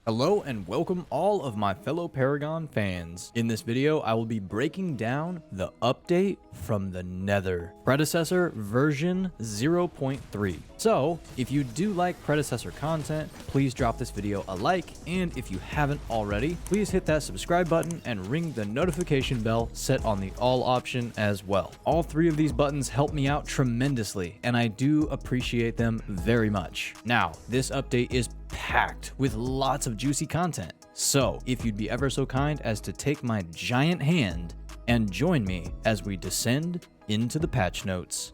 Hello and welcome all of my fellow Paragon fans. In this video, I will be breaking down the update from the Nether, Predecessor version 0.3. So, if you do like Predecessor content, please drop this video a like, and if you haven't already, please hit that subscribe button and ring the notification bell set on the all option as well. All three of these buttons help me out tremendously, and I do appreciate them very much. Now, this update is packed with lots of juicy content. So if you'd be ever so kind as to take my giant hand and join me as we descend into the patch notes.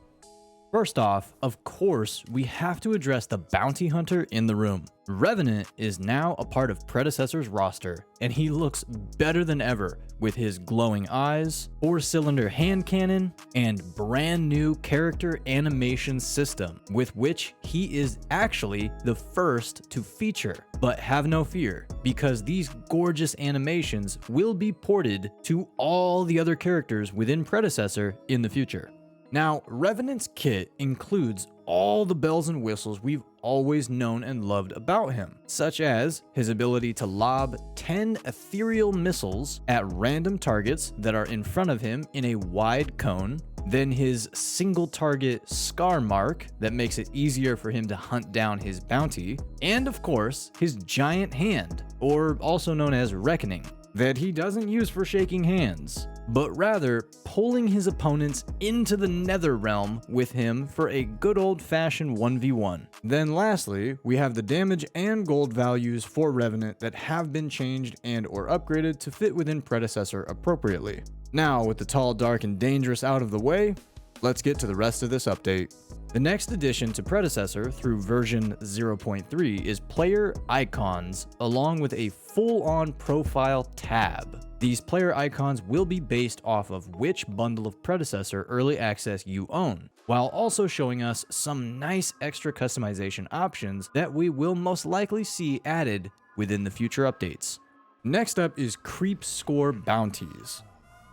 First off, of course, we have to address the bounty hunter in the room. Revenant is now a part of Predecessor's roster, and he looks better than ever with his glowing eyes, 4-cylinder hand cannon, and brand new character animation system, with which he is actually the first to feature. But have no fear, because these gorgeous animations will be ported to all the other characters within Predecessor in the future. Now, Revenant's kit includes all the bells and whistles we've always known and loved about him, such as his ability to lob 10 ethereal missiles at random targets that are in front of him in a wide cone, then his single target scar mark that makes it easier for him to hunt down his bounty, and of course, his giant hand, or also known as Reckoning, that he doesn't use for shaking hands, but rather pulling his opponents into the Nether realm with him for a good old-fashioned 1v1. Then lastly, we have the damage and gold values for Revenant that have been changed and or upgraded to fit within Predecessor appropriately. Now, with the tall, dark, and dangerous out of the way, let's get to the rest of this update. The next addition to Predecessor through version 0.3 is player icons, along with a full-on profile tab. These player icons will be based off of which bundle of Predecessor early access you own, while also showing us some nice extra customization options that we will most likely see added within the future updates. Next up is creep score bounties.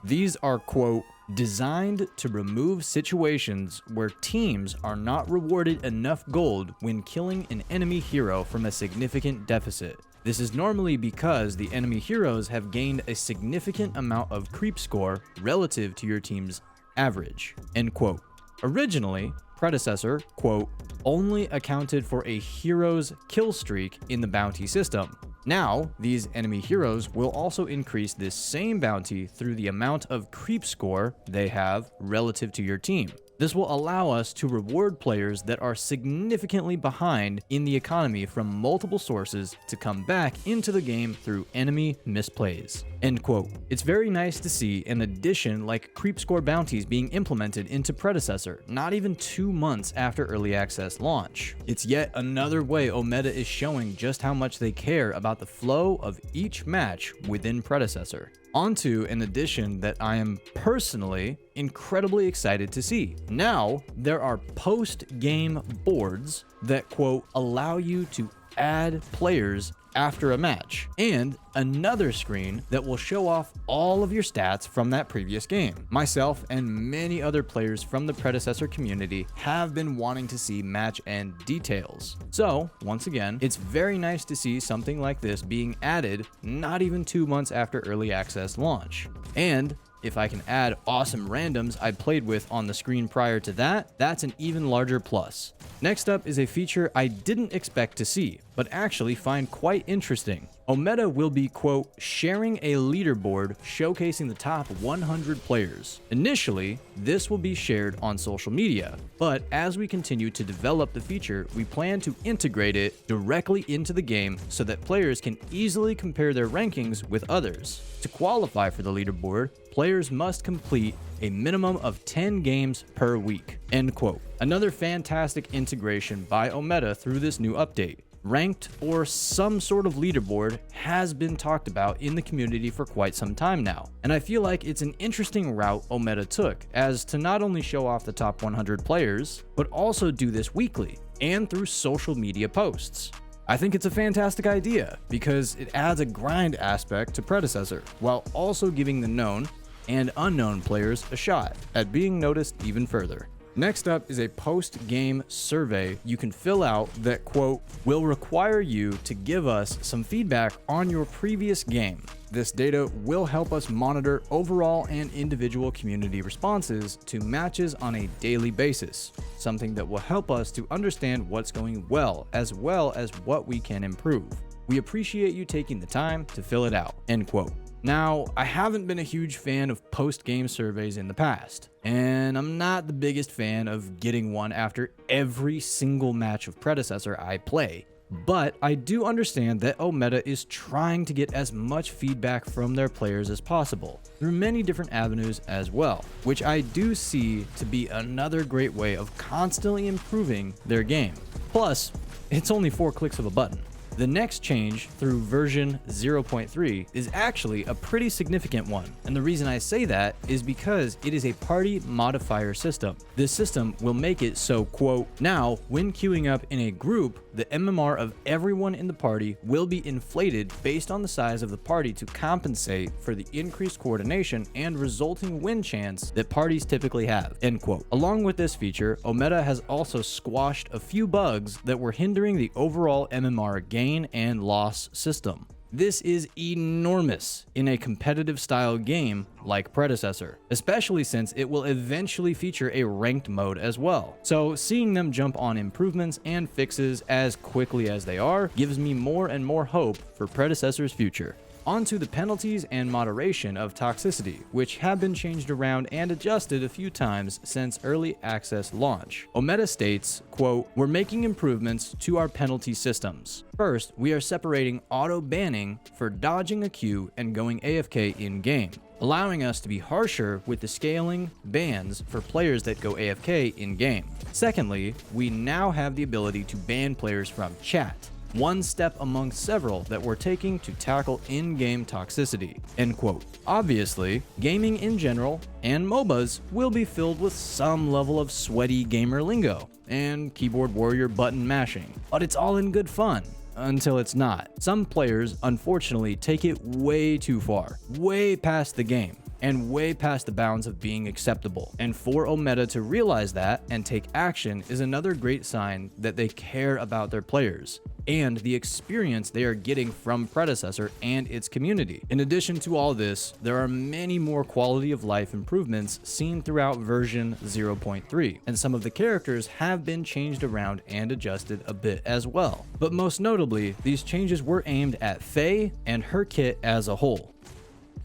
These are, quote, designed to remove situations where teams are not rewarded enough gold when killing an enemy hero from a significant deficit. This is normally because the enemy heroes have gained a significant amount of creep score relative to your team's average, end quote. Originally, Predecessor, quote, only accounted for a hero's kill streak in the bounty system. Now, these enemy heroes will also increase this same bounty through the amount of creep score they have relative to your team. This will allow us to reward players that are significantly behind in the economy from multiple sources to come back into the game through enemy misplays, end quote. It's very nice to see an addition like creep score bounties being implemented into Predecessor, not even 2 months after early access launch. It's yet another way Omeda is showing just how much they care about the flow of each match within Predecessor. Onto an addition that I am personally incredibly excited to see. Now, there are post-game boards that, quote, allow you to add players after a match, and another screen that will show off all of your stats from that previous game. Myself and many other players from the Predecessor community have been wanting to see match end details. So, once again, it's very nice to see something like this being added not even 2 months after early access launch. And if I can add awesome randoms I played with on the screen prior to that, that's an even larger plus. Next up is a feature I didn't expect to see, but actually find quite interesting. Omeda will be, quote, sharing a leaderboard showcasing the top 100 players. Initially, this will be shared on social media, but as we continue to develop the feature, we plan to integrate it directly into the game so that players can easily compare their rankings with others. To qualify for the leaderboard, players must complete a minimum of 10 games per week, end quote. Another fantastic integration by Omeda through this new update. Ranked or some sort of leaderboard has been talked about in the community for quite some time now, and I feel like it's an interesting route Omeda took, as to not only show off the top 100 players, but also do this weekly and through social media posts. I think it's a fantastic idea because it adds a grind aspect to Predecessor, while also giving the known and unknown players a shot at being noticed even further. Next up is a post-game survey you can fill out that, quote, will require you to give us some feedback on your previous game. This data will help us monitor overall and individual community responses to matches on a daily basis, something that will help us to understand what's going well as what we can improve. We appreciate you taking the time to fill it out, end quote. Now, I haven't been a huge fan of post-game surveys in the past, and I'm not the biggest fan of getting one after every single match of Predecessor I play, but I do understand that Omeda is trying to get as much feedback from their players as possible, through many different avenues as well, which I do see to be another great way of constantly improving their game. Plus, it's only 4 clicks of a button. The next change through version 0.3 is actually a pretty significant one, and the reason I say that is because it is a party modifier system. This system will make it so, quote, now when queuing up in a group, the MMR of everyone in the party will be inflated based on the size of the party to compensate for the increased coordination and resulting win chance that parties typically have, end quote. Along with this feature, Omeda has also squashed a few bugs that were hindering the overall MMR gain and loss system. This is enormous in a competitive style game like Predecessor, especially since it will eventually feature a ranked mode as well. So seeing them jump on improvements and fixes as quickly as they are gives me more and more hope for Predecessor's future. Onto the penalties and moderation of toxicity, which have been changed around and adjusted a few times since early access launch. Omeda states, quote, we're making improvements to our penalty systems. First, we are separating auto banning for dodging a queue and going AFK in-game, allowing us to be harsher with the scaling bans for players that go AFK in-game. Secondly, we now have the ability to ban players from chat, one step among several that we're taking to tackle in-game toxicity, end quote. Obviously, gaming in general and MOBAs will be filled with some level of sweaty gamer lingo and keyboard warrior button mashing, but it's all in good fun. Until it's not. Some players, unfortunately, take it way too far, way past the game, and way past the bounds of being acceptable. And for Omeda to realize that and take action is another great sign that they care about their players and the experience they are getting from Predecessor and its community. In addition to all this, there are many more quality of life improvements seen throughout version 0.3, and some of the characters have been changed around and adjusted a bit as well. But most notably, these changes were aimed at Faye and her kit as a whole,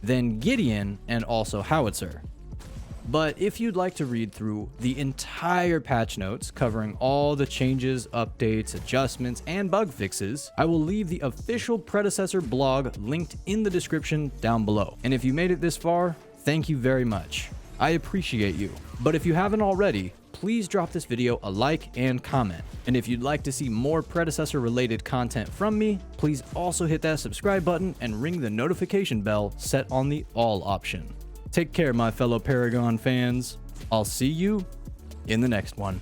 then Gideon and also Howitzer. But if you'd like to read through the entire patch notes covering all the changes, updates, adjustments, and bug fixes, I will leave the official Predecessor blog linked in the description down below. And if you made it this far, thank you very much. I appreciate you. But if you haven't already, please drop this video a like and comment. And if you'd like to see more Predecessor related content from me, please also hit that subscribe button and ring the notification bell set on the all option. Take care, my fellow Paragon fans. I'll see you in the next one.